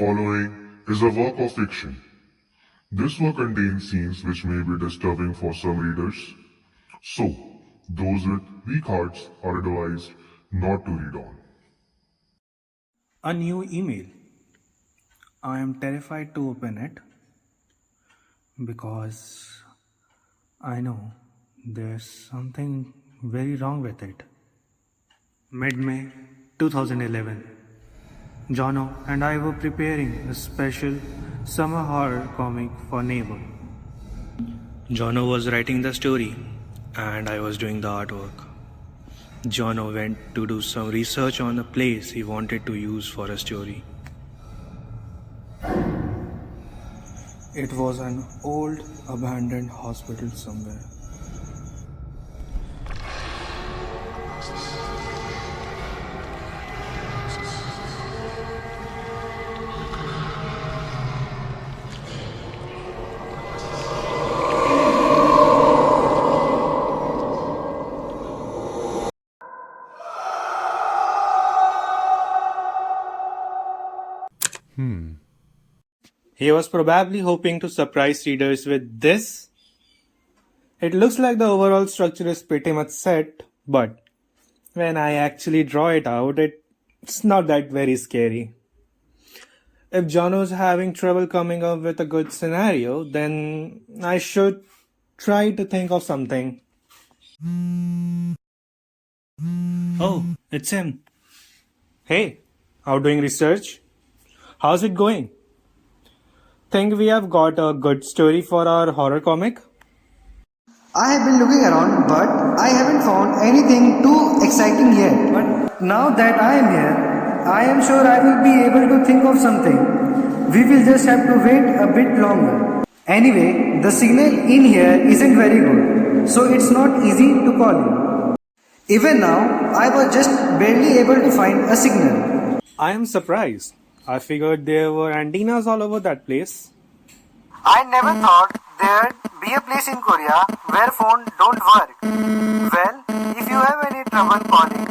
following is a work of fiction. This work contains scenes which may be disturbing for some readers, so those with weak hearts are advised not to read on. A new email. I am terrified to open it because I know there's something very wrong with it. Mid May 2011. Jono and I were preparing a special summer horror comic for Neighbor. Jono was writing the story and I was doing the artwork. Jono went to do some research on a place he wanted to use for a story. It was an old abandoned hospital somewhere. He was probably hoping to surprise readers with this. It looks like the overall structure is pretty much set, but when I actually draw it out, it's not that very scary. If Jono's having trouble coming up with a good scenario, then I should try to think of something. Oh, it's him. Hey, out doing research? How's it going? Think we have got a good story for our horror comic? I have been looking around, but I haven't found anything too exciting yet. But now that I am here, I am sure I will be able to think of something. We will just have to wait a bit longer. Anyway, the signal in here isn't very good, so it's not easy to call you. Even now, I was just barely able to find a signal. I am surprised. I figured there were antennas all over that place. I never thought there'd be a place in Korea where phones don't work. Well, if you have any trouble calling,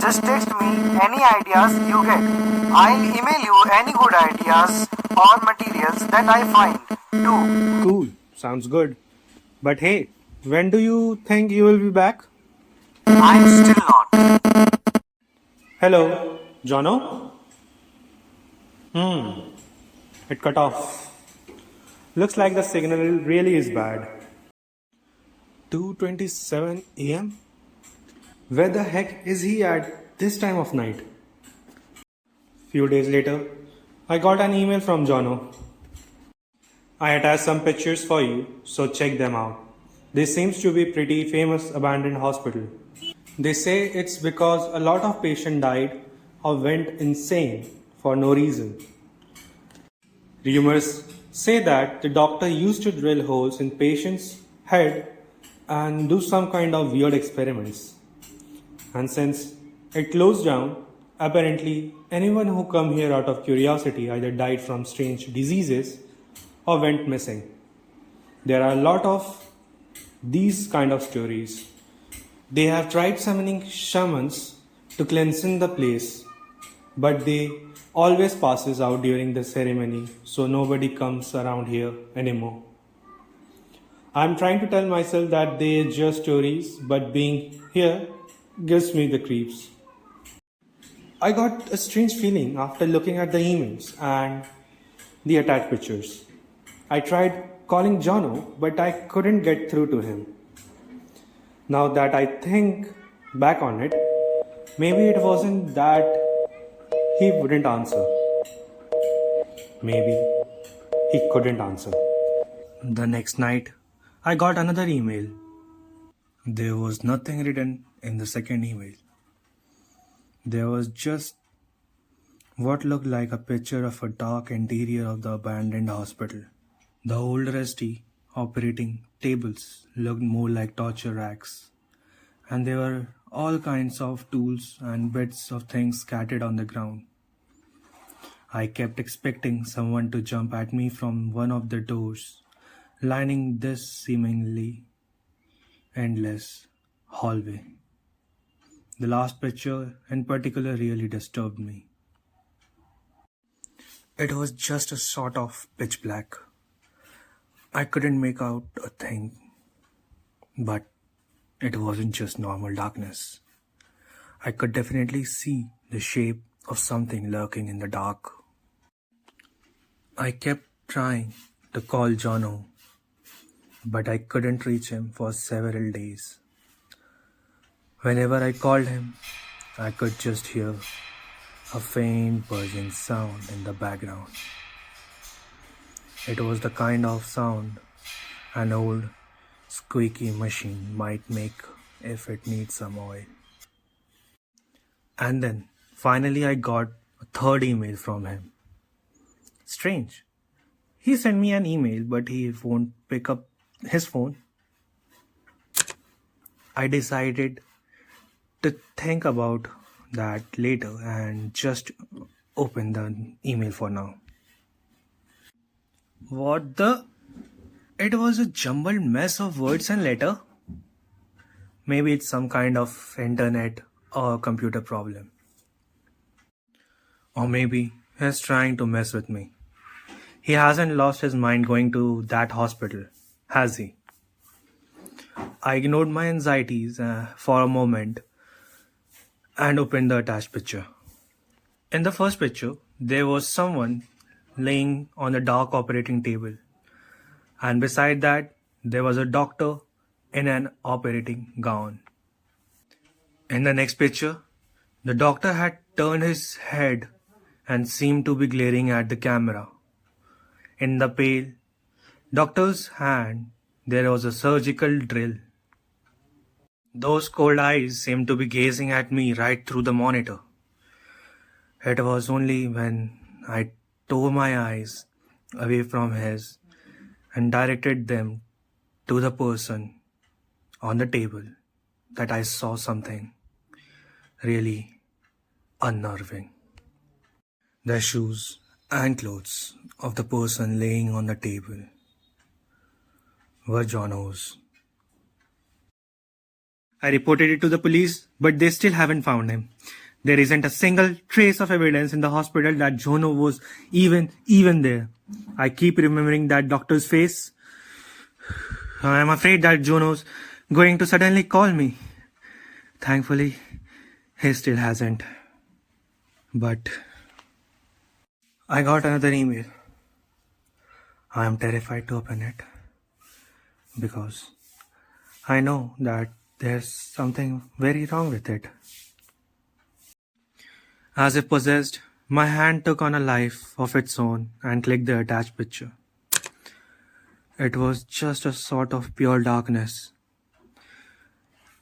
just text me any ideas you get. I'll email you any good ideas or materials that I find too. Cool, sounds good. But hey, when do you think you will be back? I'm still not. Hello, Jono? It cut off. Looks like the signal really is bad. 2:27 a.m.? Where the heck is he at this time of night? Few days later, I got an email from Jono. I attached some pictures for you, so check them out. This seems to be pretty famous abandoned hospital. They say it's because a lot of patients died or went insane for no reason. Rumors say that the doctor used to drill holes in patients' head and do some kind of weird experiments. And since it closed down, apparently anyone who come here out of curiosity either died from strange diseases or went missing. There are a lot of these kind of stories. They have tried summoning shamans to cleanse in the place, but they always passes out during the ceremony, so nobody comes around here anymore. I'm trying to tell myself that they're just stories, but being here gives me the creeps. I got a strange feeling after looking at the emails and the attached pictures. I tried calling Jono, but I couldn't get through to him. Now that I think back on it, maybe it wasn't that he wouldn't answer. Maybe he couldn't answer. The next night, I got another email. There was nothing written in the second email. There was just what looked like a picture of a dark interior of the abandoned hospital. The old rusty operating tables looked more like torture racks, and there were all kinds of tools and bits of things scattered on the ground. I kept expecting someone to jump at me from one of the doors, lining this seemingly endless hallway. The last picture in particular really disturbed me. It was just a sort of pitch black. I couldn't make out a thing, but it wasn't just normal darkness. I could definitely see the shape of something lurking in the dark. I kept trying to call Jono, but I couldn't reach him for several days. Whenever I called him, I could just hear a faint buzzing sound in the background. It was the kind of sound an old squeaky machine might make if it needs some oil. And then finally I got a third email from him. Strange. He sent me an email, but he won't pick up his phone. I decided to think about that later and just open the email for now. What the? It was a jumbled mess of words and letter. Maybe it's some kind of internet or computer problem. Or maybe he's trying to mess with me. He hasn't lost his mind going to that hospital, has he? I ignored my anxieties for a moment and opened the attached picture. In the first picture, there was someone laying on the dark operating table, and beside that, there was a doctor in an operating gown. In the next picture, the doctor had turned his head and seemed to be glaring at the camera. In the pale doctor's hand, there was a surgical drill. Those cold eyes seemed to be gazing at me right through the monitor. It was only when I tore my eyes away from his and directed them to the person on the table that I saw something really unnerving. The shoes and clothes of the person laying on the table were Jono's. I reported it to the police, but they still haven't found him. There isn't a single trace of evidence in the hospital that Jono was even there. I keep remembering that doctor's face. I am afraid that Jono's going to suddenly call me. Thankfully, he still hasn't. But I got another email. I am terrified to open it because I know that there's something very wrong with it. As if possessed, my hand took on a life of its own and clicked the attached picture. It was just a sort of pure darkness.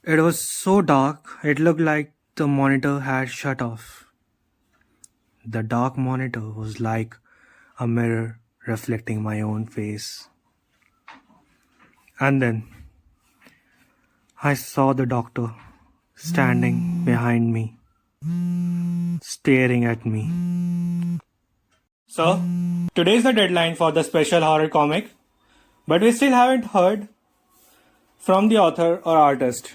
It was so dark, it looked like the monitor had shut off. The dark monitor was like a mirror reflecting my own face. And then I saw the doctor standing behind me, staring at me. So, today's the deadline for the special horror comic, but we still haven't heard from the author or artist.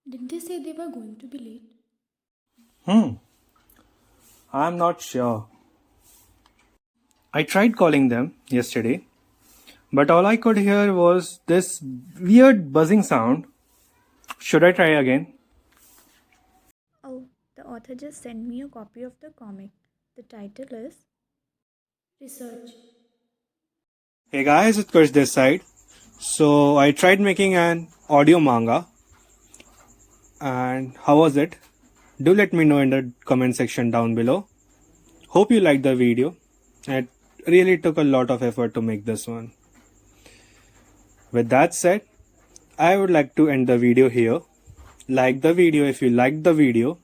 Didn't they say they were going to be late? I'm not sure. I tried calling them yesterday, but all I could hear was this weird buzzing sound. Should I try again? Oh, the author just sent me a copy of the comic. The title is Research. Hey guys, it's Kush this side. So I tried making an audio manga. And how was it? Do let me know in the comment section down below. Hope you liked the video. It really took a lot of effort to make this one. With that said, I would like to end the video here. Like the video if you liked the video.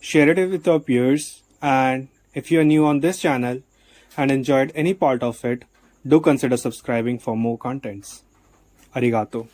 Share it with your peers. And if you are new on this channel and enjoyed any part of it, do consider subscribing for more contents. Arigato.